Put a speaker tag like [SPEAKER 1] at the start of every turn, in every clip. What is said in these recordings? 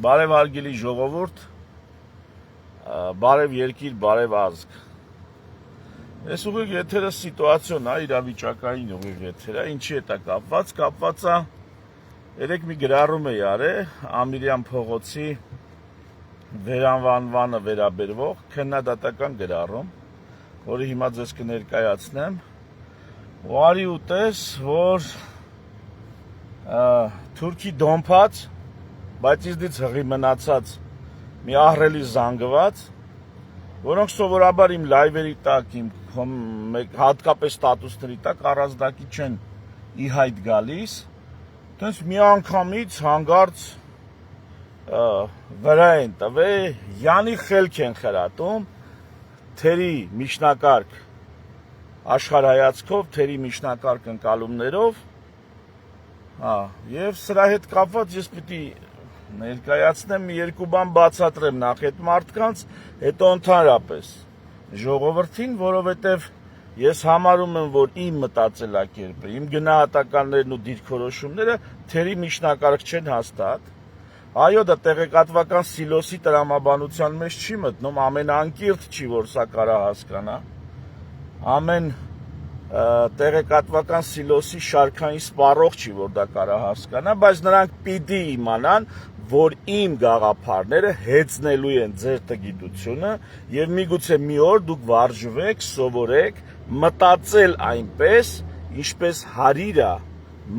[SPEAKER 1] Բարև հարգելի ժողովուրդ, բարև երկիր, բարև ազգ։ Այս ուղիղ եթերը սիտուացիոն է, իրավիճակային ուղիղ եթերը, ինչի հետ է կապված է, երեք մի գրառում է արել Ամիրյան փողոցի վերանվանմանը վերաբերվող քննադատական գրառում, որը հիմա ձեզ կներկայացնեմ, ու արի ուտես, որ թուրքի դոմփած, բայց իզնից հղի մնացած մի ահռելի զանգված, որոնք սովորաբար իմ լայվերի տակ, իմ հատկապես ստատուսների տակ առանձնակի չեն ի հայտ գալիս, տենց մի անգամից հանգարց վրա են տվել, յանի խելք են խրատում, թերի միջնակարգ աշխարհայացքով, թերի միջնակարգ ընկալումներով, եւ սրա հետ կապված ես պիտի ներկայացնեմ մի երկու բան բացատրեմ նախ այդ մարդկանց, հետո ընդհանրապես ժողովրդին, որովհետեւ ես համարում եմ, որ իմ մտածելակերպը, իմ գնահատականներն ու դիրքորոշումները թերի միջնակարգ չեն հաստատ։ Այո, դա տեղեկատվական սիլոսի տրամաբանության մեջ չի մտնում, ամենաանկիրթ չի, որ սա կարա հասկանա։ Ամեն տեղեկատվական սիլոսի շարքային սպառող չի, որ դա կարա հասկանա, բայց նրանք պիտի իմանան, որ իմ գաղափարները հեծնելու են ձեր տգիտությունը եւ միգուցե մի օր դուք վարժվեք, սովորեք մտածել այնպես, ինչպես հարիրա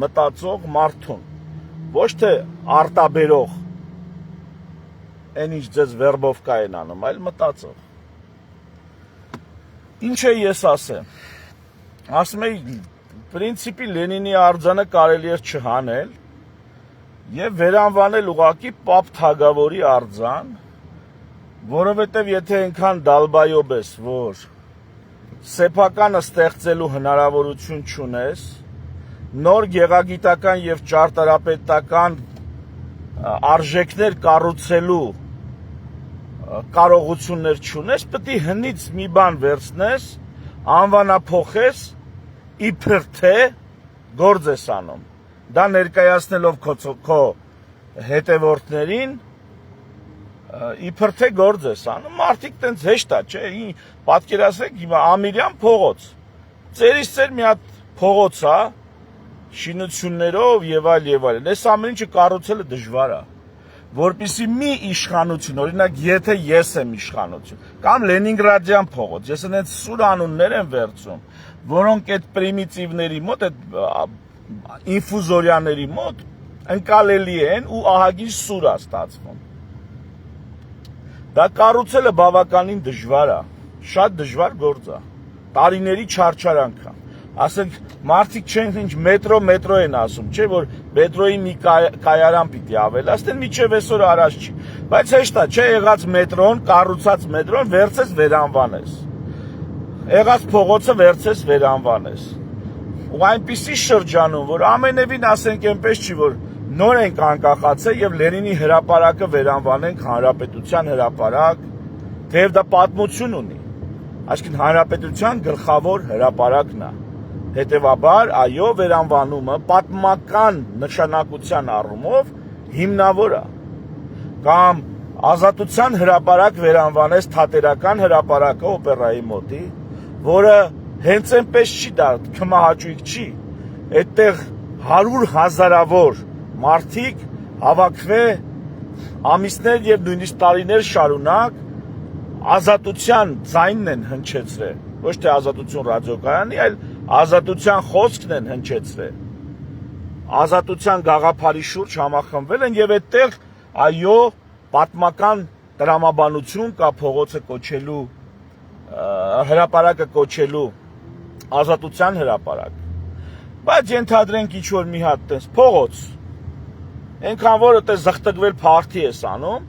[SPEAKER 1] մտածող մարդուն, ոչ թե արտաբերող, այն ինչ ձեզ վերբովկա են անում, այլ մտածող։ Ինչ է ես ասեմ։ Ասում էի, պրինցիպի Լենինի արձանը կարելի է չհանել եւ վերանվանել ուղակի Պապ Թագավորի արձան, որովհետեւ եթե այնքան դալբայոբ ես, որ սեփականը ստեղծելու հնարավորություն չունես, նոր գեղագիտական եւ ճարտարապետական արժեքներ կառուցելու կարողություններ չունես, պետք է հնից մի բան վերցնես, անվանափոխես, իբր թե գործ ես անում։ Դա ներկայացնելով քո հետևորդներին, իբր թե գործ ես անում։ Մարդիկ տենց հեշտ է, չէ՞, պատկերացրեք հիմա Ամիրյան փողոց։ Ծերից ծեր մի հատ փողոց է, շինություններով եւ այլ։ Այս ամեն ինչը կառուցելը դժվար է, որպեսզի մի իշխանություն, օրինակ, եթե ես եմ իշխանություն, կամ Լենինգրադյան փողոց, ես այնց սուր անուններ եմ վերցում, որոնք այդ պրիմիտիվների մոտ, այդ ինֆուզորյաների մոտ ընկալելի են ու ահագին սուր է ստացվում։ Դա կառուցելը բավականին դժվար է, շատ դժվար գործ է, տարիների չարչարանք է։ Ասենք մարդիկ չեն ինչ մետրո են ասում, չէ՞ որ մետրոյի մի կայարան պիտի ավելացնեն, միջև այսօր արած չի, բայց հեշտ է, չէ՞ եղած մետրոն, կառուցած մետրոն վերցես վերանվանես, եղած փողոցը վերցես վերանվանես, ու այնպիսի շրջանում, որ ամենևին ասենք այնպես չի, որ նոր ենք անկախացել եւ Լենինի հրապարակը վերանվանենք հանրապետության հրապարակ, թեև դա պատմություն ունի, այսինքն հանրապետության գլխավոր հրապարակն է։ Հետևաբար, այո, վերանվանումը պատմական նշանակության առումով հիմնավոր է։ Կամ ազատության հրապարակ վերանվանես թատերական հրապարակը օպերայի մոտի, որը հենց այնպես չի, դա քմահաճույք չի։ Այդտեղ 100,000-ավոր մարդիկ հավաքվե ամիսներ եւ նույնիսկ տարիներ շարունակ ազատության ձայնն են հնչեցրել, ոչ թե ազատություն ռադիոկայանի, այլ ազատության խոսքն են հնչեցրել, ազատության գաղափարի շուրջ համախմբվել են եւ այդտեղ, այո, պատմական տրամաբանություն կա փողոցը կոչելու, հրապարակը կոչելու ազատության հրապարակ, բայց ենթադրենք ինչ-որ մի հատ տես փողոց, այնքան որ այդպես զղտկվել փարթի ես անում,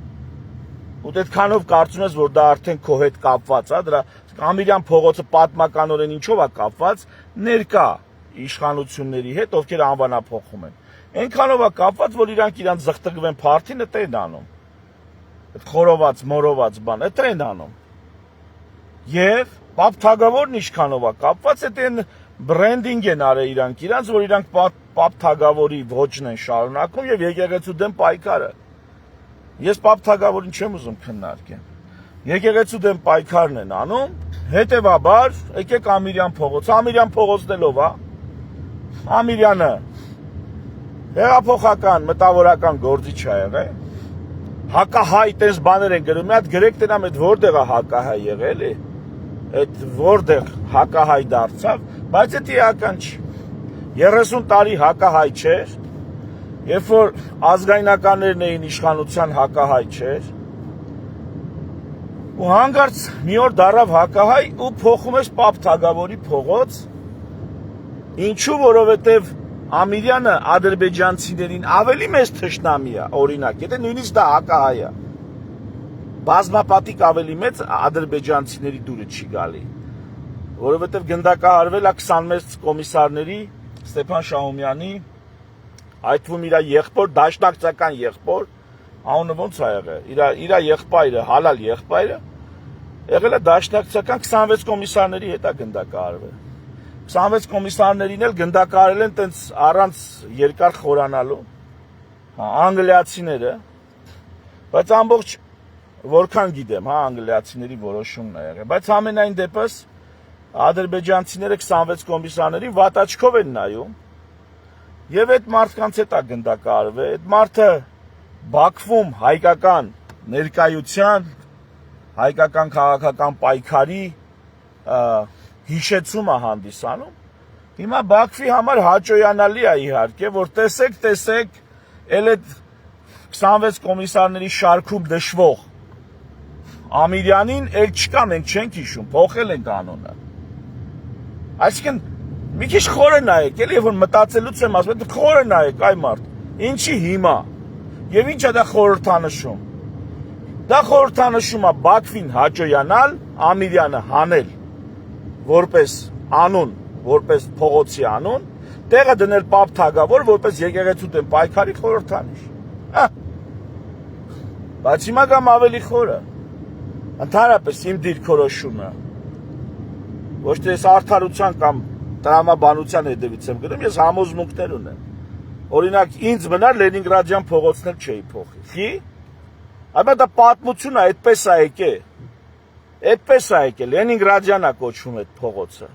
[SPEAKER 1] ու այդքանով կարծում ես, որ դա արդեն քո հետ կապված է, դրա Ամիրյան փողոցը պատմականորեն ինչով է կապված, ներկա իշխանությունների հետ, ովքեր անվանափոխում են։ Այնքանով է կապված, որ իրանք զղտկվեն փարթին, դա են անում։ Այդ խորոված, մորոված բան, դա են անում։ Եվ Պապ Թագավորն ինչքանով է կապված, այդ են բրենդինգ են արել իրանք, որ իրանք Պապ Թագավորի ոճն են շարունակում եւ եկեղեցու դեմ պայքարը։ Ես Պապ Թագավորին չեմ ուզում քննարկեմ։ Եկեղեցու դեմ պայքարն են անում, հետեւաբար եկեք Ամիրյան փողոց։ Ամիրյան փողոցնելով, հա։ Ամիրյանը հեղափոխական մտավորական գործիչ ա եղել։ Հակահայ տես բաներ են գրում, մի հատ գրեք տենամ այդ որտեղ է հակահայ եղել է։ Այդ որտեղ հակահայ դարձավ, բայց դա իրական չի։ 30 տարի հակահայ չէր, երբ որ ազգայնականներն էին իշխանության հակահայ չէր, ու հանկարծ մի օր դարավ հակահայ ու փոխում ես Պապ Թագավորի փողոց, ինչու, որովհետև Ամիրյանը ադրբեջանցիներին ավելի մեծ թշնամի է, օրինակ, եթե նույնիսկ դա հակահայ է, բազմապատիկ ավելի մեծ ադրբեջանցիների դուրը չի գալի, որովհետև գնդակահարվել է 26 կոմիսարների Ստեփան Շահումյանի, այդ թվում իր եղբոր, դաշնակցական եղբոր, անունը ոնց է եղել, իր եղբայրը, հալալ եղբայրը, եղել է դաշնակցական 26 կոմիսարների հետ է գնդակահարվել։ 26 կոմիսարներին էլ գնդակահարել են տենց առանց երկար խորանալու, անգլիացիները, բայց ամբողջ որքան գիտեմ, հա, անգլիացիների որոշումն է եղել, բայց ամենայն դեպս ադրբեջանցիները 26 կոմիսարների վատաչքով են նայում եւ այդ մարդկանց հետ է գնդակահարվել, այդ մարդը Բաքվում հայկական ներկայության, հայկական քաղաքական պայքարի հիշեցումը հանդիսանում, հիմա Բաքվի համար հաճոյանալի է իհարկե, որ տեսեք, էլ այդ 26 կոմիսարների շարքում դժվող Ամիրյանին էլ չկա, մենք չենք հիշում, փոխել ենք անունը։ Այսինքն, մի քիչ խորը նայեք, էլի որ մտածելուց եմ ասում, խորը նայեք, այ մարդ, ինչի հիմա, եւ ինչ է դա խորհրդանշում։ Դա խորհրդանշում է Բաքվին հաճոյանալ, Ամիրյանը հանել որպես անուն, որպես փողոցի անուն, տեղը դնել Պապ Թագավոր, որպես եկեղեցու դեմ պայքարի խորհրդանիշ։ Բայց հիմա կամ ավելի խորը, ընդհանրապես իմ դիրքորոշումը, ոչ թե ես արդարության կամ տրամաբանության հետևից եմ գնում, ես համոզմունքներ ունեմ։ Օրինակ, ինձ մնար Լենինգրադյան փողոցն էլ չէի փոխի։ Խի՞։ Այո, դա պատմություն է, այդպես է եկել։ Այդպես է եկել, Լենինգրադյան է կոչվում այդ փողոցը։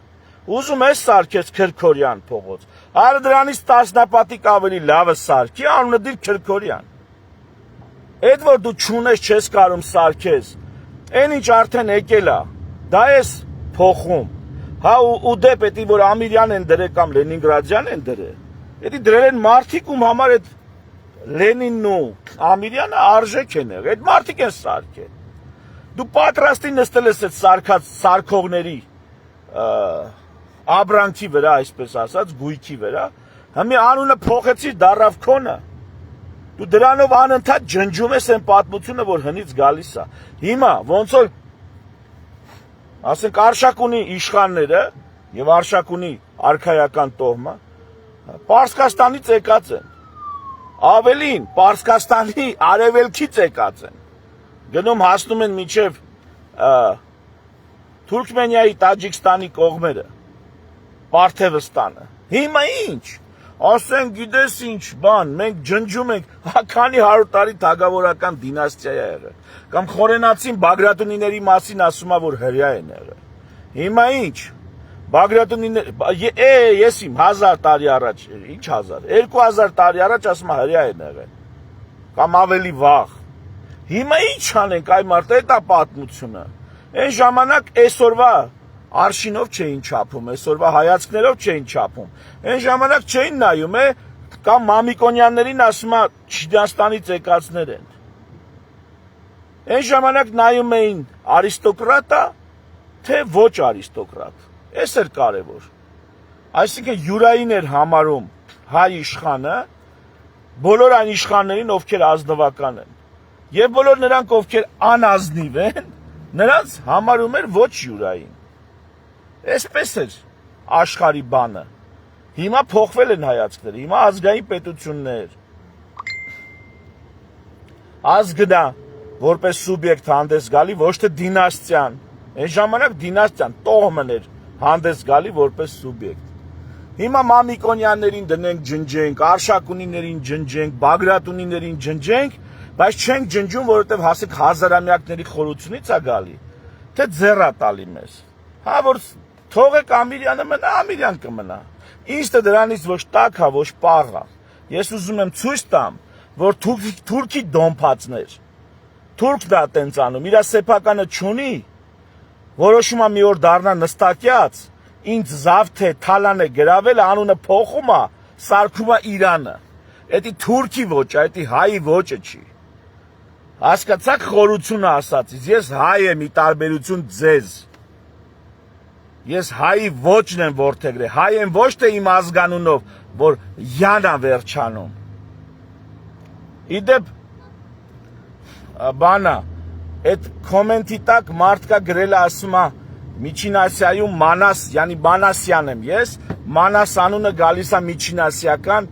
[SPEAKER 1] Ուզում ես սարքես Քրքորյան փողոց։ Άρα դրանից տասնապատիկ ավելի լավը սարքի, անունը դիր Քրքորյան։ Այդ որ դու չունես, չես կարում սարքես, այն ինչ արդեն եկել է, դա ես փոխում։ Հա ու դե պետք է որ Ամիրյան են դրել կամ Լենինգրադյան են դրել։ Էդի դրել են մարդիկ ում համար այդ Լենինն ու Ամիրյանը արժեք են եղել, այդ մարդիկ են սարքել։ Դու պատրաստի նստել ես այդ սարքած սարքողների աբրանքի վրա, այսպես ասած, գույքի վրա, հիմա անունը փոխեցի դարավ քոնը։ Դու դրանով անընդհատ ջնջում ես այն պատմությունը, որ հնից գալիս է։ Հիմա ոնց որ ասենք Արշակունի իշխանները եւ Արշակունի արքայական տոհմը Պարսկաստանից եկած են։ Ավելին, Պարսկաստանի արևելքից եկած են։ Գնում հասնում են մինչև Թուրքմենիայի, Տաջիկստանի կողմերը, Պարթևստանը։ Հիմա ինչ։ Ասեն գիտես ինչ բան, մենք ջնջում ենք, քանի 100 տարի թագավորական դինաստիա է եղել։ Կամ խորենացին Բագրատունիների մասին ասում է, որ հրյա են եղել։ Հիմա ինչ։ Բագրատունիները, ես իմ 1000 տարի առաջ, ինչ 1000, 2000 տարի առաջ ասում է հրյա են եղել։ Կամ ավելի վաղ։ Հիմա ինչ անենք, այ մարդ, դա պատմությունը։ Այն ժամանակ այսօրվա արշինով չէին չափում, այսօրվա հայացքներով չէին չափում։ Այն ժամանակ չէին նայում, կամ Մամիկոնյաններին ասում է Չինաստանից եկածներ են։ Այն ժամանակ նայում էին արիստոկրատա, թե ոչ արիստոկրատ։ Էս էր կարևոր։ Այսինքն յուրային էր համարում հայ իշխանը բոլոր այն իշխաններին, ովքեր ազնվական են։ Եվ բոլոր նրանք, ովքեր անազնիվ են, նրանց համարում էր ոչ յուրային։ Այսպես էր աշխարհի բանը։ Հիմա փոխվել են հայացքները, հիմա ազգային պետություններ։ Ազգը որպես սուբյեկտ հանդես գալի, ոչ թե դինաստիան։ Այն ժամանակ դինաստիան տոհմն էր հանդես գալի որպես սուբյեկտ։ Հիմա Մամիկոնյաններին դնենք ջնջենք, Արշակունիներին ջնջենք, Բագրատունիներին ջնջենք, բայց չենք ջնջում, որովհետև հասեք հազարամյակների խորությունից է գալի, թե ձեռա տալի մեզ։ Հա որ թողեք Ամիրյանը մնա, Ամիրյան կմնա։ Ինձ թե դրանից ոչ տակ է, ոչ պաղ է։ Ես ուզում եմ ցույց տամ, որ թուրքի դոմփածներ, թուրքն է տենց անում, իր սեփականը չունի, որոշում է մի օր դառնա նստակյաց, ինձ զավթե թալան է գրավել, անունը փոխում է, սարքում է Իրանը։ Էդի թուրքի ոճ է, էդի հայի ոճը չի։ Հասկացաք խորությունը ասածից, ես հայ եմ ի տարբերություն ձեզ։ Ես հայի ոճն եմ որդեգրել, հայ եմ ոչ թե իմ ազգանունով, որ յանա վերջանում։ Իդեպ բանա, այդ կոմենտի տակ մարդ կա գրել է ասում է Միջին Ասիայում Մանաս, յանի Մանասյան եմ ես, Մանաս անունը գալիս է միջինասիական,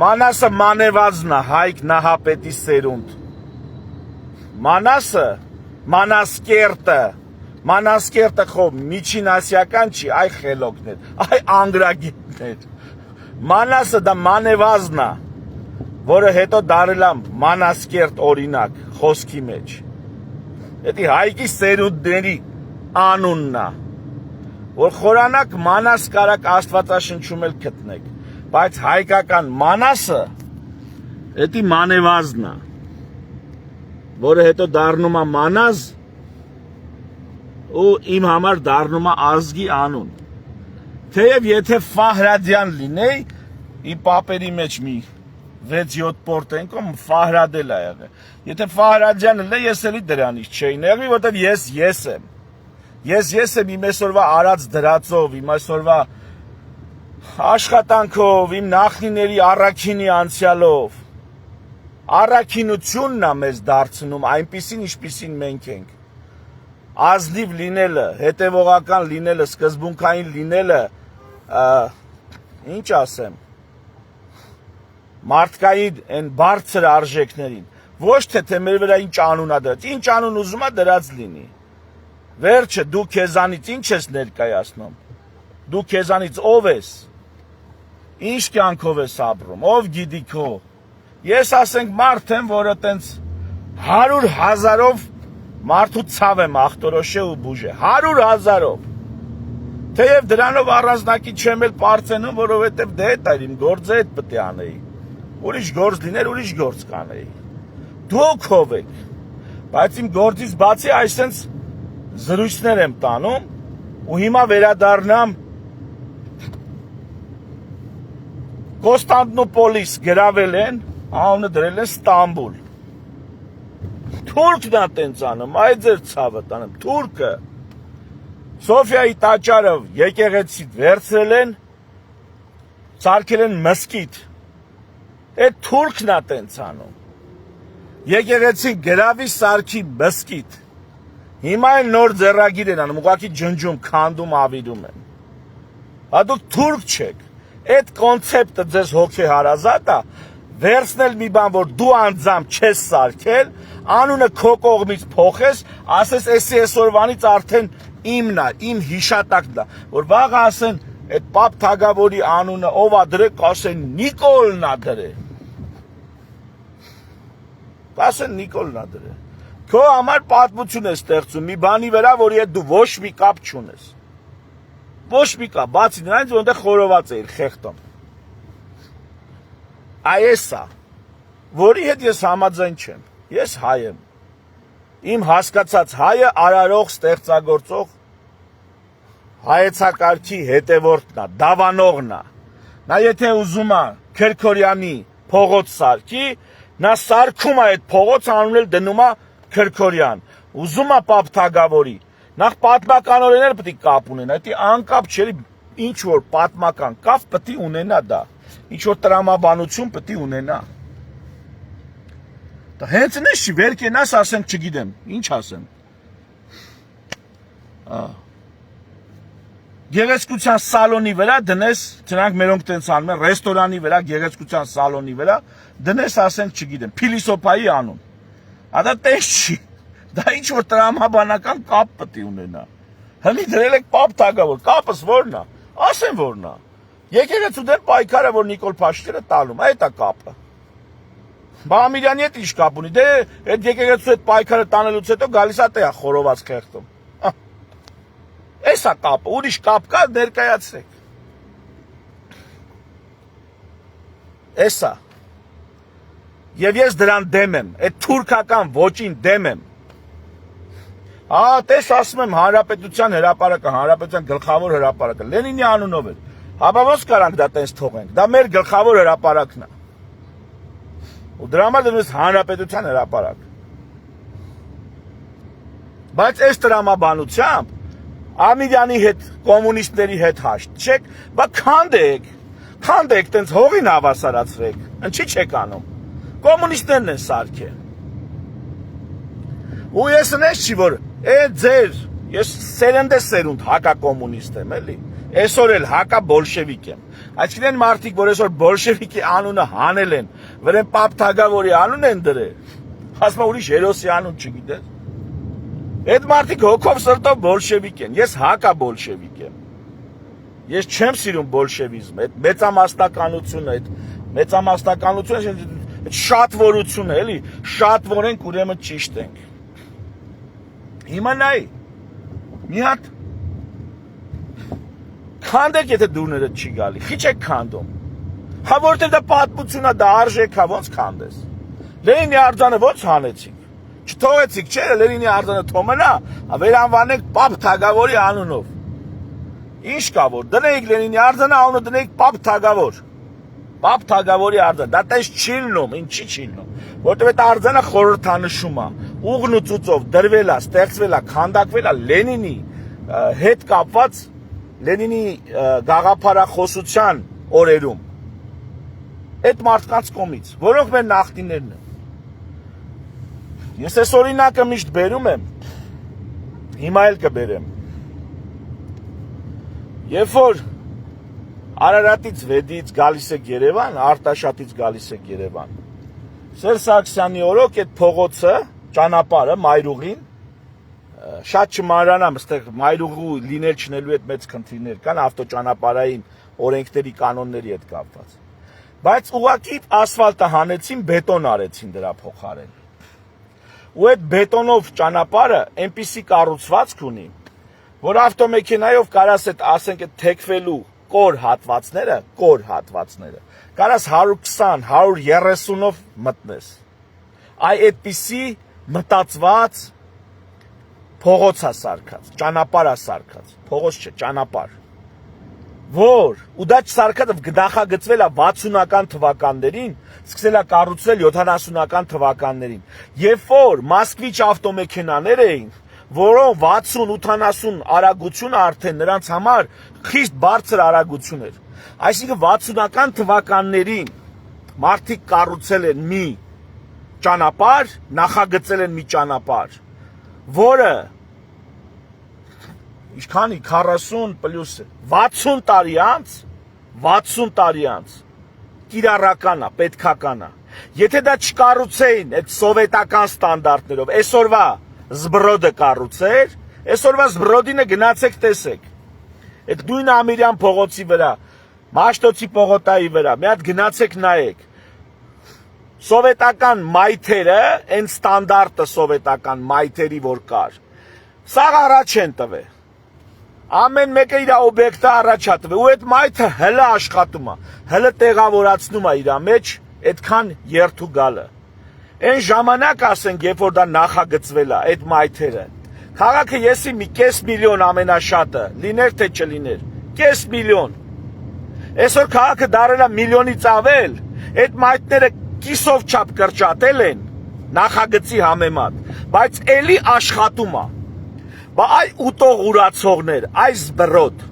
[SPEAKER 1] Մանասը մանևազն է, Հայկ Նահապետի սերունդ։ Մանասը, Մանասկերտը խո միջինասիական չի, այ խելոքներ, այ անգրագետներ։ Մանասը դա մանևազն է, որը հետո դարել է Մանասկերտ օրինակ, խոսքի մեջ։ Էդի Հայկի սերունդների անունն է, որ խորանակ Մանաս կարակ Աստվածաշնչում էլ գտնեք, բայց հայկական Մանասը էդի մանևազն է, որը հետո դառնում է Մանազ ու իմ համար դառնում է ազգի անուն։ Թեև եթե Ֆահրադյան լինեի, ի պապերի մեջ մի 6-7 պորտենկոմ Ֆահրադել է եղել։ Եթե Ֆահրադյանը լե ես էլի դրանից չէի նեղվի, որտեվ ես եմ։ Ես եմ իմ այսօրվա արած դրածով, իմ այսօրվա աշխատանքով, իմ նախնիների առաքինի անցյալով։ Առաքինությունն է մեզ դարձնում այնպիսին, ինչպիսին մենք ենք։ Ազնիվ լինելը, հետևողական լինելը, սկզբունքային լինելը, ինչ ասեմ, մարդկային այն բարձր արժեքներին, ոչ թե մեր վրա ինչ անուն է դրած, ինչ անուն ուզում է դրած լինի։ Վերջը դու քեզանից ինչ ես ներկայացնում, դու քեզանից ով ես, ինչ կյանքով ես ապրում, ով գիտի քո։ Ես ասենք մարդ եմ, որը տենց 100,000-ով մարդու ցավ եմ ախտորոշե ու բուժե, 100,000-ով։ Թեև դրանով առանձնակի չեմ էլ պարծենում, որովհետև դե դա իմ գործը այդ պետք է անեի։ Ուրիշ գործ լիներ, ուրիշ գործ կանեի։ Դուք ով եք, բայց իմ գործից բացի այսենց զրույցներ եմ տանում ու հիմա վերադառնամ Կոստանդնուպոլիս գրավել են, անունը դրել են Ստամբուլ։ Թուրքն է տենց անում, այ ձեր ցավը տանեմ, թուրքը։ Սոֆիայի տաճարը եկեղեցիից վերցրել են, սարքել են մզկիթ։ Այդ թուրքն է տենց անում։ Եկեղեցի գրավի սարքի մզկիթ։ Հիմա են նոր ձեռագիր են անում, ուղղակի ջնջում, քանդում, ավիրում են։ Հա դուք թուրք չեք։ Այդ կոնցեպտը ձեզ հոգեհարազատ է, վերցնել մի բան, որ դու անձամբ չես սարքել, անունը քո կողմից փոխես, ասես էսի այսօրվանից արդեն իմն է, իմ հիշատակն է, որ վաղը ասեն այդ Պապ Թագավորի անունը ով է դրել, կասեն Նիկոլն է դրել։ Կասեն Նիկոլն է դրել։ Քո համար պատմություն է ստեղծում մի բանի վրա, որի հետ դու ոչ մի կապ չունես։ Ոչ մի կապ, բացի նրանից, որ այնտեղ խորոված էիր խեղտում։ Այս է, որի հետ ես համաձայն չեմ։ Ես հայ եմ։ Իմ հասկացած հայը արարող, ստեղծագործող հայեցակարգի հետևորդն է, դավանողն է։ Նա եթե ուզում է Քրքորյանի փողոց սարքի, նա սարքում է այդ փողոց, անուն էլ դնում է Քրքորյան։ Ուզում է Պապ Թագավորի, նախ պատմականորեն էլ պետք է կապ ունենա, դա անկապ չէ, ինչ որ պատմական կապ պետք է ունենա դա, ինչ որ տրամաբանություն պետք է ունենա։ Դա հենց նշ չի, վեր կենաս ասենք չգիտեմ, ինչ ասեմ։ Գեղեցկության սալոնի վրա դնես, դրանք մերոնք տենց անում են, ռեստորանի վրա, գեղեցկության սալոնի վրա, դնես ասենք չգիտեմ, փիլիսոփայի անուն։ Դա տես չի, դա ինչ որ տրամաբանական կապ պետք է ունենա։ Հնի դրել եք Պապ Թագավոր, կապս որն է, ասեն որն է։ Եկեղեցու դեմ պայքարը, որ Նիկոլ Փաշինյանը տալում, այդ է կապը։ Բամիրյանի հետ ինչ կապ ունի։ Դե այդ եկեղեցու հետ պայքարը տանելուց հետո գալիս է տեղ խորոված խեղդում։ Էսա կապը, ուրիշ կապ կա, ներկայացրեք։ Էսա։ Եվ ես դրան դեմ եմ, այդ թուրքական ոճին դեմ եմ։ Տես ասում եմ Հանրապետության հրապարակը, Հանրապետության գլխավոր հրապարակը, Լենինի անունով էր։ Հապա ոնց կարանք դա տես թողենք։ Դա մեր գլխավոր հրապարակն է։ Ու դրա համար դրում ես Հանրապետության հրապարակ։ Բայց այս տրամաբանությամբ Ամիրյանի հետ, կոմունիստների հետ հաշտ չեք, բա քանդեք, տենց հողին հավասարացրեք, ինչի չեք անում։ Կոմունիստներն են սարքել։ Ու ես նես չի, որ ես սերունդ հակա կոմունիստ եմ, էլի։ Այսօր էլ հակա բոլշևիկ եմ։ Այսինքն մարդիկ, որ այսօր բոլշևիկի անունը հանել են, վրան Պապ Թագավորի անուն են դրել, ասում եմ ուրիշ հերոսի անուն չգիտես։ Այդ մարդիկ հոգով սրտով բոլշևիկ են, ես հակա բոլշևիկ եմ։ Ես չեմ սիրում բոլշևիզմը, այդ մեծամասնականությունը, շատվորությունը, էլի, շատվորենք ուրեմն ճիշտ ենք։ Հիմա նայ, մի հատ քանդեք, եթե դուրները չի գալի, խիչ եք քանդում։ Հա որտեղ դա պատմություն է, դա արժեք է, ոնց քանդես։ Լենինի արձանը ոնց հանեցիք։ Չթողեցիք, չէ, Լենինի արձանը թոմնա, վերանվանեք Պապ Թագավորի անունով։ Ինչ կա որ, դնեիք Լենինի արձանը, անունը դնեիք Պապ Թագավոր։ Պապ Թագավորի արձան, դա տես չի լինում, ինչի չի լինում։ Որտեղ այդ արձանը խորհրդանշում է, ուղն ու ծուծով դրվել է, ստեղծվել է, քանդակվել է Լենինի հետ կապված Լենինի գաղափարախոսության օրերում։ Այդ մարդկանց կողմից, որոնք մեր նախնիներն են։ Ես այս օրինակը միշտ բերում եմ, հիմա էլ կբերեմ։ Երբ որ Արարատից վեդից գալիս եք Երևան, Արտաշատից գալիս եք Երևան։ Սերժ Սարգսյանի օրոք այդ փողոցը, ճանապարհը, Մայրուղին, շատ չմանրանամ, այստեղ Մայրուղու լինել չնելու հետ մեծ խնդիրներ կան ավտոճանապարհային օրենքների կանոնների հետ կապված։ Բայց ուղղակի ասֆալտը հանեցին, բետոն արեցին դրա փոխարեն։ Ու այդ բետոնով ճանապարհը այնպիսի կառուցվածք ունի, որ ավտոմեքենայով կարաս այդ ասենք այդ թեքվելու կոր հատվածները, կարաս 120, 130-ով մտնես։ Այդպիսի մտածված փողոց է սարքած, ճանապարհ է սարքած, փողոց չէ, ճանապարհ։ Որ ու դա սարքած նախագծվել է 60-ական թվականներին, սկսել է կառուցվել 70-ական թվականներին։ Երբ որ Մոսկվիչ ավտոմեքենաներ էին, որոնք 60-80 արագությունը արդեն նրանց համար խիստ բարձր արագություն էր։ Այսինքն 60-ական թվականներին մարդիկ կառուցել են մի ճանապարհ, նախագծել են մի ճանապարհ, որը ինչքանի 40 պլյուս 60 տարի անց կիրառական է, պետքական է։ Եթե դա չկառուցեին այդ սովետական ստանդարտներով, այսօրվա զբրոդը կառուցեր, այսօրվա զբրոդինը գնացեք տեսեք։ Այդ նույն Ամիրյան փողոցի վրա, Մաշտոցի պողոտայի վրա, մի հատ գնացեք նայեք։ Սովետական մայթերը, այն ստանդարտը սովետական մայթերի որ կար, սա առաջ են տվել։ Ամեն մեկը իր օբյեկտը առաջ է տվել, ու այդ մայթը հələ աշխատում է, հələ տեղավորացնում է իր մեջ այդքան երթու գալը։ Այն ժամանակ ասենք, երբ որ դա նախագծվել է, այդ մայթերը, քաղաքը եսի մի կես միլիոն ամենաշատը, լիներ թե չլիներ, կես միլիոն։ Այսօր քաղաքը դարել է միլիոնից ավել, այդ մայթները կիսով չափ կրճատել են նախագծի համեմատ, բայց էլի աշխատում է։ Բա այ ուտող ուրացողներ, այս զբրոդ։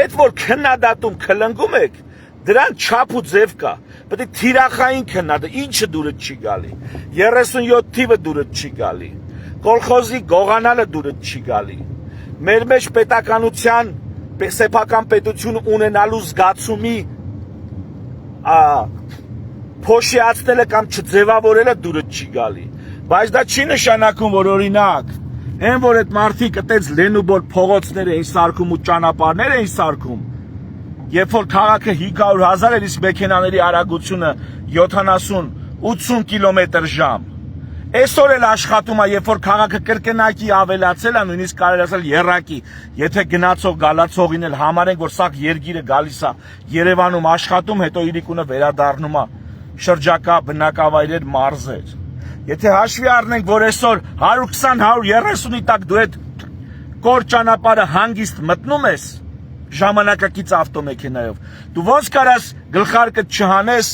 [SPEAKER 1] Այդ որ քննադատում քլնգում եք, դրան չափ ու ձև կա, պետք է թիրախային քննադատը, ինչը դուրը չի գալի, 37 թիվը դուրը չի գալի, կոլխոզի գողանալը դուրը չի գալի, մեր մեջ պետականության, սեփական պետություն ունենալու զգացումի փոշիացնելը կամ չձևավորելը դուրը չի գալի, բայց դա չի նշանակում, որ օրինակ, Են որ այդ մարդիկ այդպես լենուբոլ փողոցներ էին սարքում ու ճանապարհներ էին սարքում, երբ որ քաղաքը 500,000 էր, իսկ մեքենաների արագությունը 70-80 կմ/ժ։ Այսօր էլ աշխատում է, երբ որ քաղաքը կրկնակի ավելացել է, նույնիսկ կարելի ասել եռակի, եթե գնացող գալացողին էլ համարենք, որ սա երգիրը գալիս է Երևանում աշխատում, հետո իրիկունը վերադառնում է շրջակա բնակավայրեր, մարզեր։ Եթե հաշվի առնենք, որ այսօր 120-130-ի տակ դու այդ կոր ճանապարհը հանգիստ մտնում ես ժամանակակից ավտոմեքենայով, դու ոնց կարաս գլխարկդ չհանես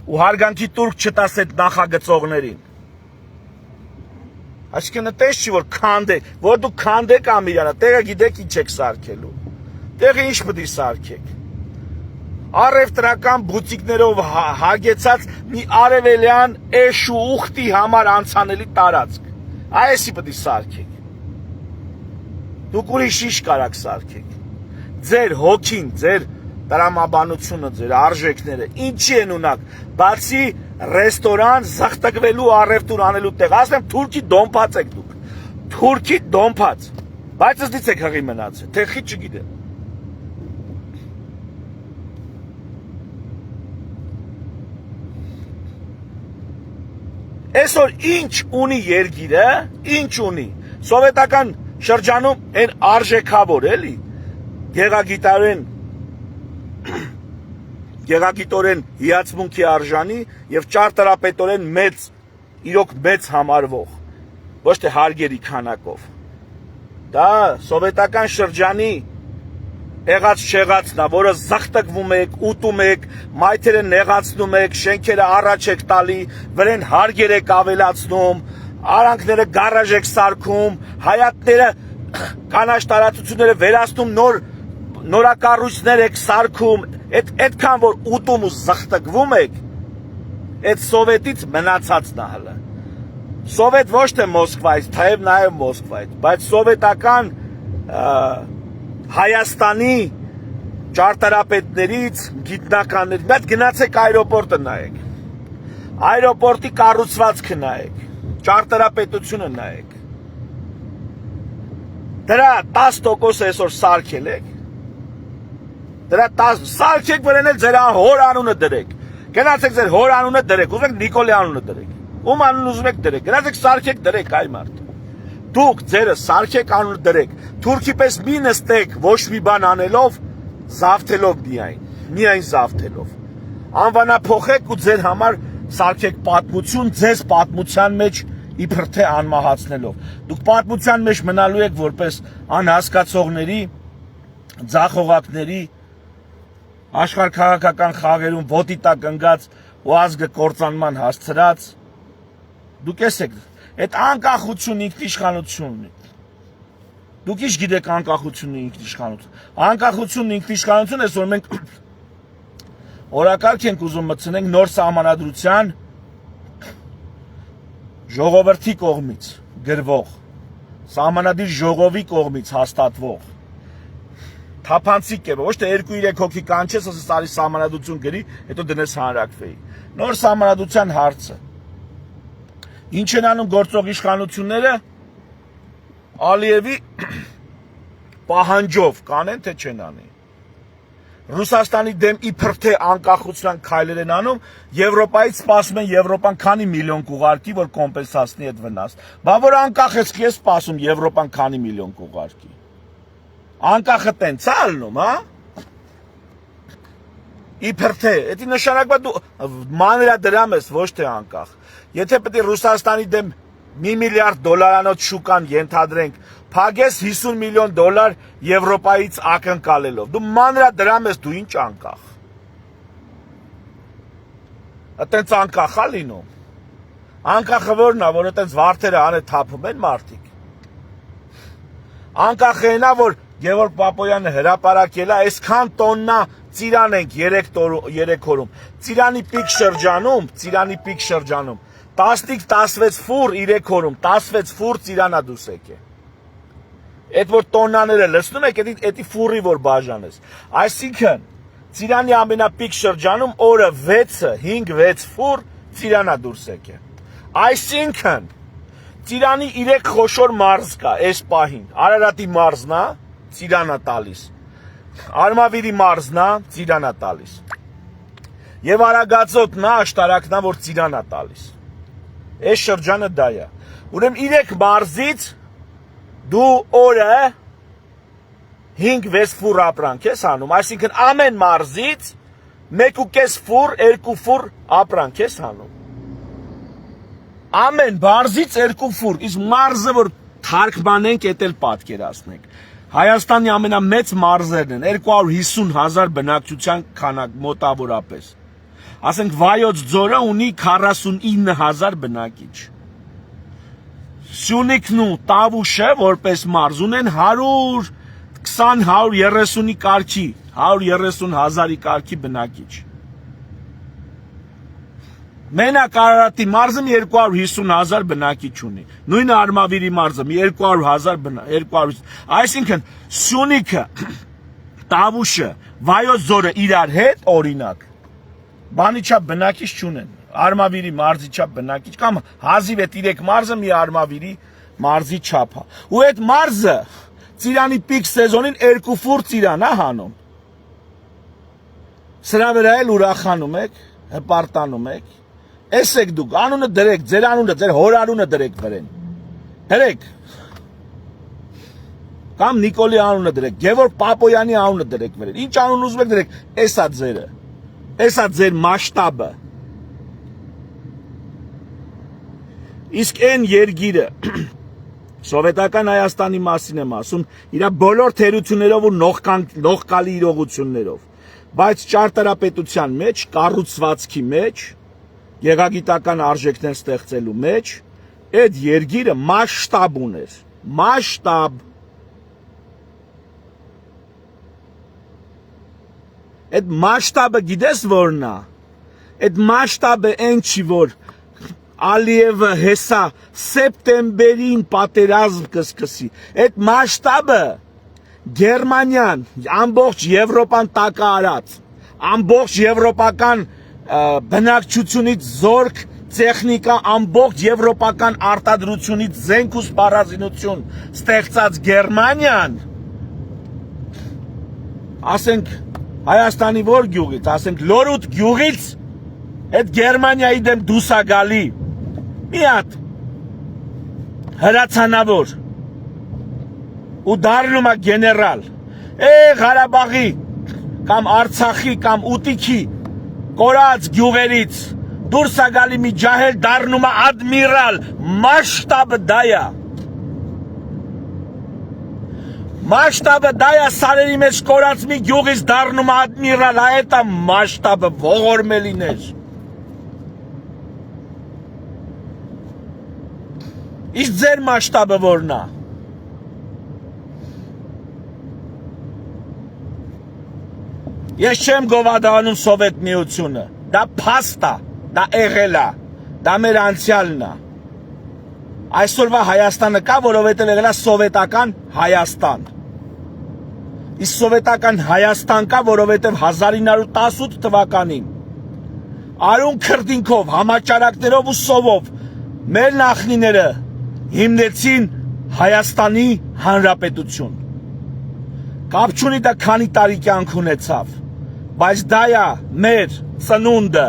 [SPEAKER 1] ու հարգանքի տուրք չտաս այդ նախագծողներին։ Այսինքն այդպես չի, որ քանդեք, որ դու քանդեք ամիրանը, տեղը գիտեք ինչ եք սարքելու, տեղը ինչ պետք է սարքեք։ Առևտրական բուտիկներով հագեցած մի արևելյան էշ ու ուխտի համար անցանելի տարածք, այսի պետք է սարքեք։ Դուք ուրիշ ինչ կարաք սարքեք։ Ձեր հոգին, ձեր տրամաբանությունը, ձեր արժեքները ինչի են ունակ, բացի ռեստորան, զղթկվելու, առևտուր անելու տեղ, ասեմ թուրքի դոմփած եք դուք, թուրքի դոմփած, բայց ըստից եք հղի մնացել, թեխի չգիտեմ։ Այսօր ինչ ունի երգիրը, ինչ ունի, սովետական շրջանում են արժեքավոր էլի, գեղագիտորեն հիացմունքի արժանի և ճարտարապետորեն մեծ, իրոք մեծ համարվող, ոչ թե հարգերի քանակով։ Դա սովետական շրջանի եղած չեղածն է, որը զղթկվում եք, ուտում եք, մայթերը նեղացնում եք, շենքերը առաջ եք տալի, վրեն հարգեր եք ավելացնում, արանքները գարաժ եք սարքում, հայատները կանաչ տարածությունները վերացնում, նորակառույցներ եք սարքում, այդքան որ ուտում ու զղթկվում եք, այդ սովետից մնացածն է հələ։ Սովետ ոչ թե Մոսկվայից, թեև նաև Մոսկվայից, բայց սովետական Հայաստանի ճարտարապետներից, գիտնականներից, բայց գնացեք այրոպորտը նայեք, այրոպորտի կառուցվածքը նայեք, ճարտարապետությունը նայեք, դրա 10% այսօր սարքել եք, դրա 10 սարքեք վրան էլ ձեր հոր անունը դրեք, գնացեք ձեր հոր անունը դրեք, ուզում եք Նիկոլի անունը դրեք, ում անունը ուզում եք դրեք, գնացեք սարքեք դրեք այ մարդ։ Դուք ձերը սարքեք անունը դրեք, թուրքի պես մի նստեք ոչ մի բան անելով, զավթելով միայն զավթելով, անվանափոխեք ու ձեր համար սարքեք պատմություն, ձեզ պատմության մեջ իբր թե անմահացնելով, դուք պատմության մեջ մնալու եք որպես անհասկացողների, ձախողակների, աշխարհքաղաքական խաղերում ոտի տակ ընկած ու ազգը կործանման հասցրած, դուք եք այդ անկախություն ինքնիշխանությունն է։ Դուք ինչ գիտեք անկախությունն ինքնիշխանություն։ Անկախությունն ինքնիշխանություն է, որ մենք օրակարգ ենք ուզում մտցնենք նոր սահմանադրության ժողովրդի կողմից գրվող, սահմանադիր ժողովի կողմից հաստատվող։ Թափանցիկ է, ոչ թե 2-3 հոգի կանչես, ասես արի սահմանադրություն գրի, հետո դնես հանրակրվեի։ Նոր սահմանադրության հարցը։ Ինչ են անում գործող իշխանությունները, Ալիևի պահանջով կանեն, թե չեն անի։ Ռուսաստանի դեմ իբր թե անկախության քայլեր են անում, Եվրոպայից սպասում են Եվրոպան քանի միլիոն կուղարկի, որ կոմպենսացնի այդ վնաս։ Բա որ անկախ ես, ես սպասում Եվրոպան քանի միլիոն կուղարկի։ Անկախը տենց է ալնում, հա։ Իբր թե, դա նշանակում է դու մանրադրամ ես, ոչ թե անկախ։ Եթե պետք է Ռուսաստանի դեմ $1 միլիարդ շուկան ենթադրենք, փագես $50 միլիոն Եվրոպայից ակնկալելով։ Դու մանրադրամ ես, դու ինչ անկախ։ Այդտենց անկախ է լինում։ Անկախը որն է, որ այդտենց վարդերը անե թափում են մարդիկ։ Անկախը այնա, որ Գևորգ Պապոյանը հրապարակել է, այսքան տոննա ծիրան ենք 3 օրում։ Ծիրանի պիկ շրջանում 15-16 ֆուր 3 օրում, 16 ֆուր ծիրանա դուս եկե։ Այդ որ տոննաները լցնում եք, էդի ֆուրի որ բաժանես։ Այսինքն ծիրանի ամենապիկ շրջանում օրը 5-6 ֆուր ծիրանա դուրս եկե։ Այսինքն Ծիրանի 3 խոշոր մարզ կա այս պահին։ Արարատի մարզն է, Ծիրանա տալիս։ Արմավիրի մարզն է, Ծիրանա տալիս։ Եվ Արագածոտնն է, աշտարակն է, որ Ծիրանա տալիս։ Այս շրջանը դա է։ Ուրեմն 3 մարզից դու օրը 5-6 ֆուր ապրանք ես անում, այսինքն ամեն մարզից 1.5 ֆուր, 2 ֆուր ապրանք ես անում։ Ամեն մարզից 2 ֆուր, իսկ մարզը որ թարգմանենք, էդ էլ պատկերացնենք։ Հայաստանի ամենամեծ մարզերն են, 250,000 բնակչության քանակ մոտավորապես։ Ասենք Վայոց ձորը ունի 49,000 բնակիչ։ Սյունիքն ու Տավուշը որպես մարզ ունեն 120-130-ի կարգի, 130,000-ի կարգի բնակիչ։ Մենակ Արարատի մարզը 250,000 բնակիչ ունի։ Նույնը Արմավիրի մարզը 200,000 այսինքն Սյունիքը, Տավուշը, Վայոց ձորը իրար հետ օրինակ բանի չափ բնակիչ չունեն։ Արմավիրի մարզի չափ բնակիչ կամ հազիվ է 3 մարզը մի Արմավիրի մարզի չափ է։ Ու այդ մարզը Ծիրանի պիկ սեզոնին 2 ֆուր ծիրան է հանում։ Սրա վրա էլ ուրախանում եք, հպարտանում եք։ Էս եք դուք, անունը դրեք, ձեր անունը, ձեր հոր անունը դրեք վրեն։ Դրեք։ Կամ Նիկոլի անունը դրեք, Գևորգ Պապոյանի անունը դրեք վրեն։ Ինչ անուն ուզում եք դրեք, էսա ձերը։ Էսա ձեր մասշտաբը։ Իսկ այն երգիրը Սովետական Հայաստանի մասին եմ ասում, իր բոլոր թերություններով ու նողկալի իրողություններով, բայց ճարտարապետության մեջ, կառուցվածքի մեջ, գեղագիտական արժեքներ ստեղծելու մեջ, այդ երգիրը մասշտաբ ուներ, մասշտաբ։ Այդ մասշտաբը գիտես որն է։ Այդ մասշտաբը այն չի, որ Ալիևը հեսա սեպտեմբերին պատերազմ կսկսի։ Այդ մասշտաբը Գերմանիան ամբողջ Եվրոպան տակը արած, ամբողջ եվրոպական բնակչությունից զորք, տեխնիկա, ամբողջ եվրոպական արտադրությունից զենք ու սպառազինություն ստեղծած Գերմանիան, ասենք Հայաստանի որ գյուղից, ասենք Լորուտ գյուղից այդ Գերմանիայի դեմ դուսա գալի մի հատ հրացանավոր ու դառնում է գեներալ, Ղարաբաղի կամ Արցախի կամ Ուտիքի կորած գյուղերից դուրս է գալի մի ջահել դառնում է ադմիրալ, մասշտաբը դա է։ Մասշտաբը դա է, սարերի մեջ կորած մի գյուղից դառնում է ադմիրալ, այդ է մասշտաբը, ողորմելիներ։ Իսկ ձեր մասշտաբը որն է։ Ես չեմ գովադանում Սովետ միությունը, դա փաստ է, դա եղել է, դա մեր անցյալն է։ Այսօրվա Հայաստանը կա, որովհետև եղել է սովետական Հայաստան։ Իսկ սովետական Հայաստան կա, որովհետև 1918 թվականին արուն քրտինքով, համաճարակներով ու սովով մեր նախնիները հիմնեցին Հայաստանի Հանրապետություն։ Կապ չունի դա քանի տարի կյանք ունեցավ, բայց դա է մեր ծնունդը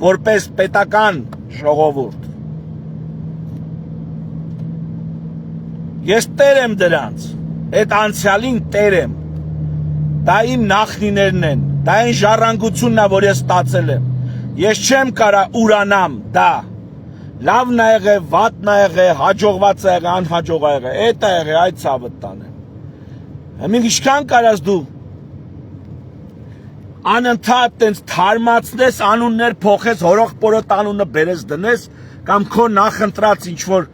[SPEAKER 1] որպես պետական ժողովուրդ։ Ես տեր եմ դրանց, այդ անցյալին տեր եմ, դա իմ նախնիներն են, դա այն ժառանգությունն է, որ ես ստացել եմ, ես չեմ կարա ուրանամ դա, լավն է եղե, վատն է եղե, հաջողված է եղե, անհաջող է եղե, էդ է եղե, այդ ցավը տանեմ։ Մենք ինչքան կարաս դու անընդհատ տենց թարմացնես, անուններ փոխես, հորող պորոտ անունը բերես դնես, կամ քո նախընտրած ինչ-որ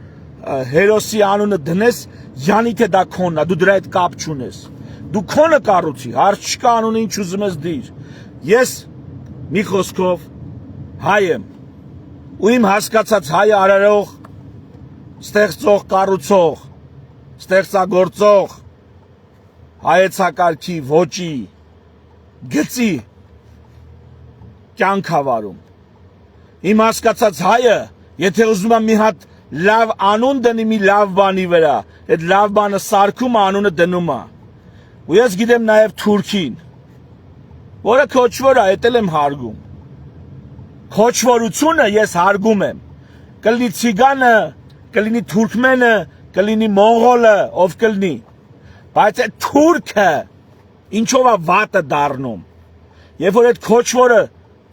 [SPEAKER 1] հերոսի անունը դնես, յանի թե դա քոնն է, դու դրա հետ կապ չունես։ Դու քոնը կառուցի, հարց չկա անունը ինչ ուզում ես դիր։ Ես մի խոսքով հայ եմ, ու իմ հասկացած հայը արարող, ստեղծող, կառուցող, ստեղծագործող, հայեցակարգի, ոճի, գծի կյանք հավարում։ Իմ հասկացած հայը, եթե ուզում է մի հատ լավ անուն դնի մի լավ բանի վրա, այդ լավ բանը սարքում անունը դնում է։ Ու ես գիտեմ նաև Թուրքին, որը քոչվոր է, էտել եմ հարգում։ Քոչվորությունը ես հարգում եմ։ Կլինի ցիգանը, կլինի թուրքմենը, կլինի մոնղոլը, ով կլինի։ Բայց այդ թուրքը ինչով է վատը դառնում։ Երբ որ այդ քոչվորը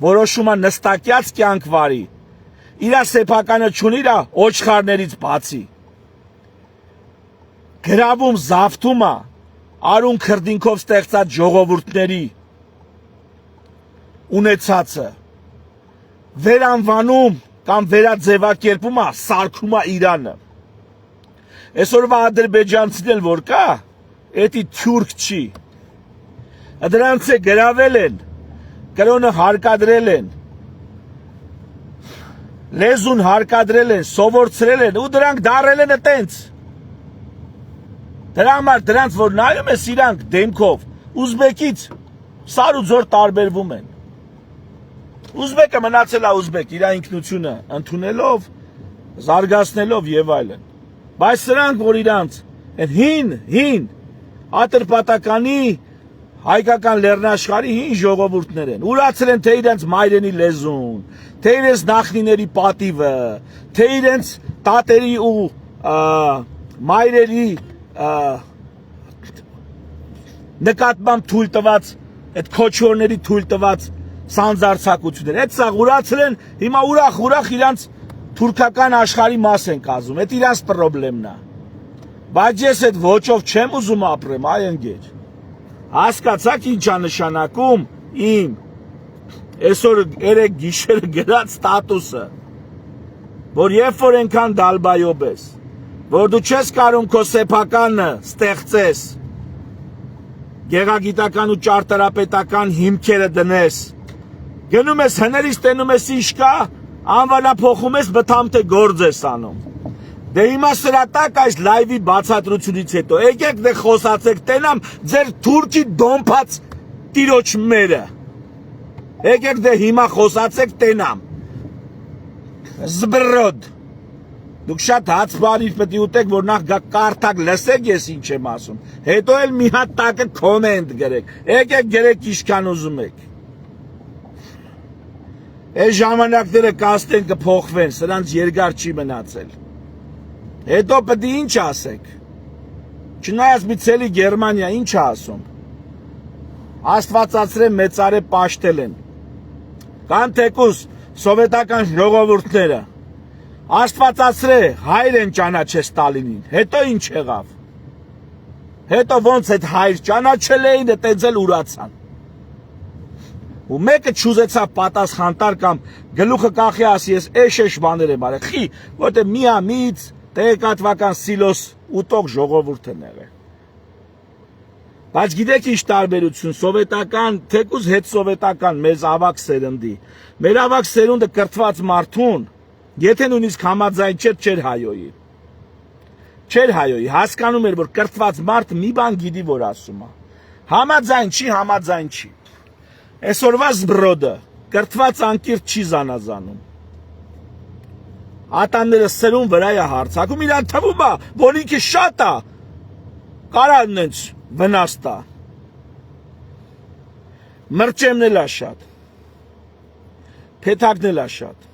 [SPEAKER 1] որոշում է նստակյաց կյանք վարի, իր սեփականը չունի իր ոչխարներից բացի։ Գրավում զավթում է արուն քրդինքով ստեղծած ժողովուրդների ունեցածը վերանվանում կամ վերաձևակերպում է, սարքում է Իրանը։ Այսօրվա ադրբեջանցին էլ որ կա, էդի թուրք չի։ Դրանց է գրավել են, կրոնը հարկադրել են, լեզուն հարկադրել են, սովորցրել են ու դրանք դարել են այտենց։ Դրա համար դրանց որ նայում ես իրանք դեմքով, ուզբեկից սար ու ձոր տարբերվում են։ Ուզբեկը մնացել է ուզբեկ, իր ինքնությունը ընդունելով, զարգացնելով եւ այլն։ Բայց սրանք որ իրանց հին ատրպատականի հայկական լեռնաշխարհի հին ժողովուրդներ են, ուրացել են թե իրենց մայրենի լեզուն, թե իրենց նախնիների պատիվը, թե իրենց տատերի ու մայրերի նկատմամբ թույլ տված, այդ քոչորների թույլ տված սանձարձակություններ, այդ սա ուրացել են, հիմա ուրախ իրանց թուրքական աշխարհի մաս են կազմում, այդ իրանց պրոբլեմն է։ Բայց ես այդ ոճով չեմ ուզում ապրեմ, այ ընկեր։ Հասկացաք ինչ է նշանակում իմ այսօր երեք գիշերը գրած ստատուսը, որ երբ որ այնքան դալբայոբ ես, որ դու չես կարող քո սեփականը ստեղծես, գեղագիտական ու ճարտարապետական հիմքերը դնես, գնում ես հներից տենում ես ինչ կա, անվանափոխում ես բթամ թե գործ ես անում։ Դե հիմա սրա տակ այս լայվի բացատրությունից հետո եկեք դե խոսացեք տենամ ձեր թուրքի դոմփած տիրոջ մերը։ Եկեք դե հիմա խոսացեք տենամ։ Զբրոդ։ Դուք շատ հաց բարիր պետք է ուտեք, որ նախ կարդակ լսեք ես ինչ եմ ասում։ Հետո էլ մի հատ տակը կոմենտ գրեք։ Եկեք գրեք ինչքան ուզում եք։ Այս ժամանակները կաստեն կփոխվեն, սրանց երկար չի մնացել։ Հետո պետք է ինչ ասեք։ Չնայած մի ցելի Գերմանիա ինչ է ասում։ Աստվածացրեն մեծարե պաշտել են։ Կան թեկուս սովետական ժողովուրդները։ Աստվածացրե հայր են ճանաչել Ստալինին։ Հետո ինչ եղավ։ Հետո ոնց այդ հայր ճանաչել էին, այդպես էլ ուրացան։ Ու մեկը չուզեցավ պատասխան տալ կամ գլուխը կախի ասի ես էշ բաներ եմ արել։ Խի, որտեղ միամիտ տեղեկատվական սիլոս ուտող ժողովուրդ են եղել։ Բայց գիտեք ինչ տարբերություն սովետական, թեկուզ հետ սովետական մեզ ավակ սերնդի։ Մեր ավակ սերունդը կրթված մարդուն, եթե նույնիսկ համաձայն չէր հայոյի։ Չէր հայոյի, հասկանում էր որ կրթված մարդը մի բան գիտի որ ասում է։ Համաձայն չի։ Այսօրվա զբրոդը կրթված անկիրթ չի զանազանում։ Ատանները սրուն վրա է հարցակում, իրան թվում է, որ ինքը շատ է, կարան նենց վնաս տա։ Մրճեմն էլ է շատ, փեթակն էլ է շատ։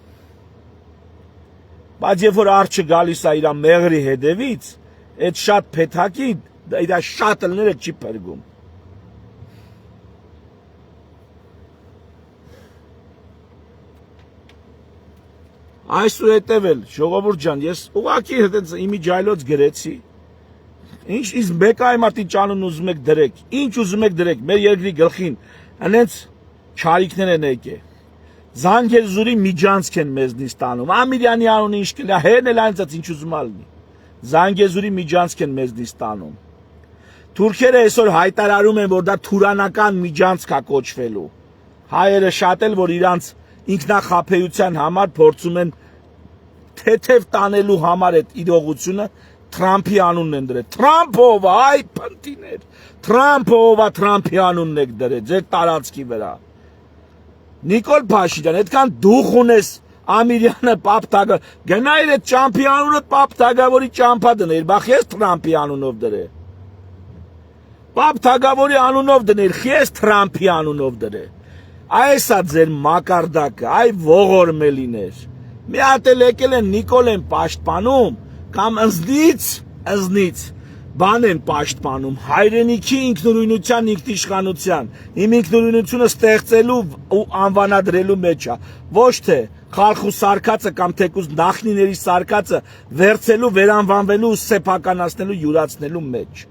[SPEAKER 1] Բայց երբ որ արջը գալիս է իր մեղրի հետևից, այդ շատ փեթակի, իր շատ լները չի պրգում։ Այսուհետև էլ, ժողովուրդ ջան, ես ուղղակի հետենց իմիջայլոց գրեցի, ինչ իսկ մեկ այմատի ճանուն ուզում եք դրեք, ինչ ուզում եք դրեք, մեր երկրի գլխին, անենց չարիքներ են եկե, Զանգեզուրի միջանցք են մեզնից տանում, Ամիրյանի անունը ինչ կլա, հերն էլ այնցած ինչ ուզում ալնի, Զանգեզուրի միջանցք են մեզնից տանում, թուրքերը այսօր հայտարարում են, որ դա թուրանական միջանցք է կոչվելու, հայերը շատ էլ, որ իրանց ինքնախապեյության համար փորձում են թեթև տանելու համար այդ իրողությունը Թրամփի անունն են դրել։ Թրամփով, այ փնտիներ։ Թրամփով, Թրամփի անունն եք դրել ձեր տարածքի վրա։ Նիկոլ Փաշինյան, այդքան դուխ ունես Ամիրյանը պապ թագա գնայր այդ ճամփի անունը պապ թագավորի ճամփա դներ, բախ ես Թրամփի անունով դրե։ Պապ թագավորի անունով դներ, ես Թրամփի անունով դրե։ Այսա ձեր մակարդակը, այ ողորմելիներ։ Մի հատ էլ եկել են Նիկոլ են պաշտպանում, կամ ըզնից բան են պաշտպանում, հայրենիքի ինքնուրույնության, ինքնիշխանության, իմ ինքնուրույնությունը ստեղծելու ու անվանադրելու մեջ է, ոչ թե խալխու սարկածը կամ թեկուզ նախնիների սարկածը վերցելու, վերանվանվելու ու սեփականացնելու, յուրացնելու մեջ։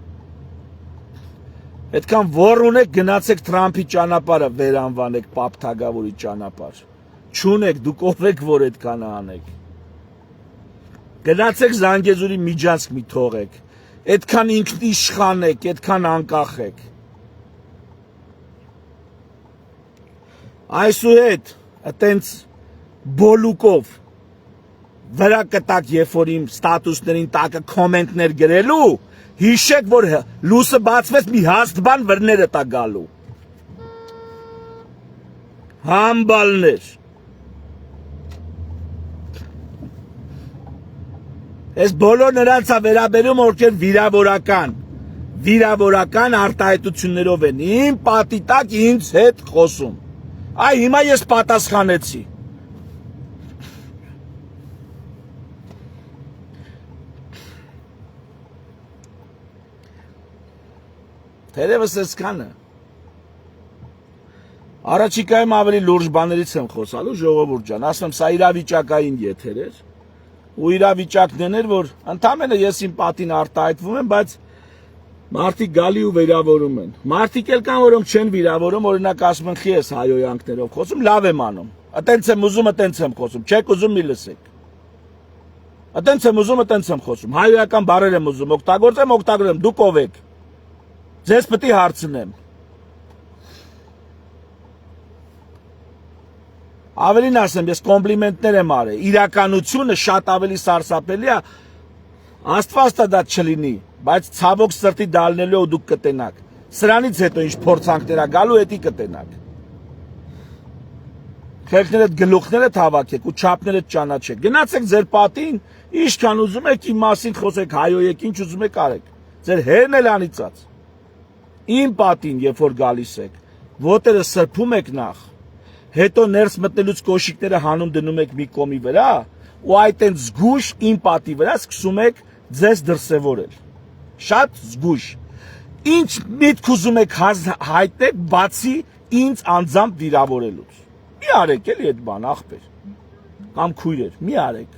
[SPEAKER 1] Այդքան որ ունեք գնացեք Թրամփի ճանապարհը վերանվանեք պապ թագավորի ճանապարհ։ Չունեք, դուք ով եք, որ այդքան անեք։ Գնացեք Զանգեզուրի միջանցք մի թողեք։ Այդքան ինքնիշխան եք, այդքան անկախ եք։ Այսուհետ, այտենց բոլուկով վրա կտակ, երբ որ իմ ստատուսներին տակը կոմենտներ գրելու, հիշեք, որ լույսը բացվեց մի հաստ բան վրները տա գալու։ Համբալներ։ Այս բոլոր նրանց է վերաբերում, ովքեր վիրավորական արտահայտություններով են իմ պատի տակ ինձ հետ խոսում։ Այ հիմա ես պատասխանեցի։ Թերևս այսքանը։ Առաջիկայում ավելի լուրջ բաներից եմ խոսալու, ժողովուրդ ջան, ասեմ, սա իրավիճակային եթեր էր։ Ու իրավիճակն էր, որ ընդամենը ես իմ պատին արտահայտվում եմ, բայց մարդիկ գալի ու վերավորում են։ Մարդիկ էլ կան, որոնք չեն վիրավորում, օրինակ ասում են, խի ես հայոյանքներով խոսում, լավ եմ անում։ Այտենց եմ ուզում, այտենց եմ խոսում, չեք ուզում մի լսեք։ Այտենց եմ ուզում, այտենց եմ խոսում, հայոյական բառեր եմ ուզում, օգտագործեմ, դուք ով եք։ Ձեզ պետք է հարցնեմ։ Ավելին ասեմ, ես կոմպլիմենտներ եմ արել, իրականությունը շատ ավելի սարսափելի է, Աստվածը դա չլինի, բայց ցավոք սրտի դալնելու ու դուք կտենաք, սրանից հետո ինչ փորձանքներ ա գալու, էդի կտենաք, խելքները գլուխները հավաքեք ու չափները ճանաչեք, գնացեք ձեր պատին, ինչքան ուզում եք իմ մասին խոսեք, հայոյեք, ինչ ուզում եք արեք, ձեր հերն էլ անիծած, իմ պատին, երբ որ գալիս եք, ոտերը սրբում եք նախ, հետո ներս մտնելուց կոշիկները հանում դնում եք մի կոմի վրա ու այդ են զգուշ իմ պատի վրա սկսում եք ձեզ դրսևորել։ Շատ զգուշ։ Ինչ միտք ուզում եք հայտնեք բացի ինձ անձամբ վիրավորելուց։ Մի արեք էլի այդ բան ախպեր կամ քույրեր, մի արեք։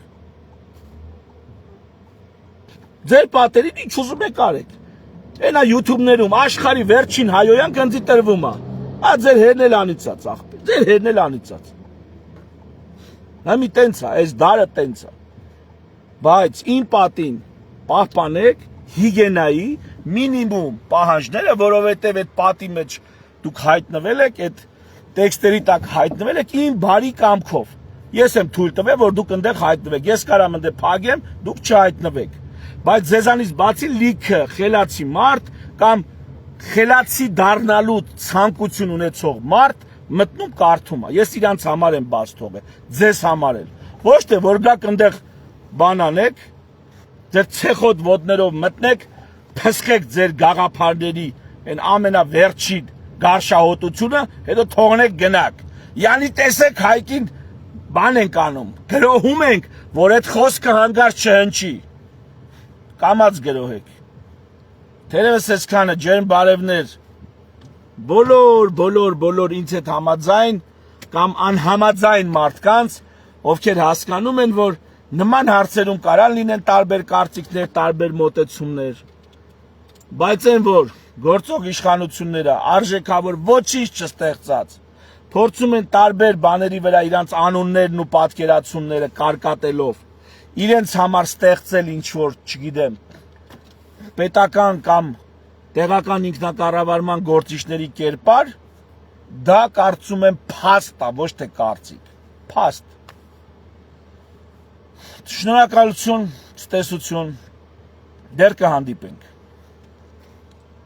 [SPEAKER 1] Ձեր պատերին ինչ ուզում եք արեք։ Այնա YouTube-ներում աշխարհի վերջին հայոյան գնձի տրվում է։ Ա ձեր հերն էլ անիծած ախպեր, ձեր հերն էլ անիծած։ Համի տենց է, այս դարը տենց է։ Բայց իմ պատին պահպանեք հիգիենայի մինիմում պահանջները, որովհետև այդ պատի մեջ դուք հայտնվել եք, այդ տեքստերի տակ հայտնվել եք իմ բարի կամքով։ Ես եմ թույլ տվել, որ դուք այնտեղ հայտնվեք։ Ես կարամ այնտեղ փագեմ, դուք չհայտնվեք։ Բայց ձեզանից բացի լիքը խելացի մարդ կամ խելացի դառնալու ցանկություն ունեցող մարդ մտնում կարդում է։ Ես իրանց համար եմ բաց թողել, ձեզ համար էլ։ Ոչ թե որ գաք այնտեղ բան անեք, ձեր ցեխոտ ոտներով մտնեք, փսխեք ձեր գաղափարների այն ամենավերջին գարշահոտությունը, հետո թողնեք գնաք։ Յանի տեսեք հայկին բան ենք անում, գրոհում ենք, որ այդ խոսքը հանգարց չհնչի։ Կամած գրոհեք։ Թերևս այսքանը ջերմ բարևներ, բոլոր ինձ հետ համաձայն կամ անհամաձայն մարդկանց, ովքեր հասկանում են, որ նման հարցերում կարան լինեն տարբեր կարծիքներ, տարբեր մոտեցումներ, բայց այն որ գործող իշխանությունները արժեքավոր ոչինչ չստեղծած, փորձում են տարբեր բաների վրա իրանց անուններն ու պատկերացումները կարկատելով, իրենց համար ստեղծել ինչ-որ, չգիտեմ, պետական կամ տեղական ինքնակառավարման գործիչների կերպար, դա կարծում եմ փաստ է, ոչ թե կարծիք, փաստ։ Շնորհակալություն, ցտեսություն, դեռ կհանդիպենք։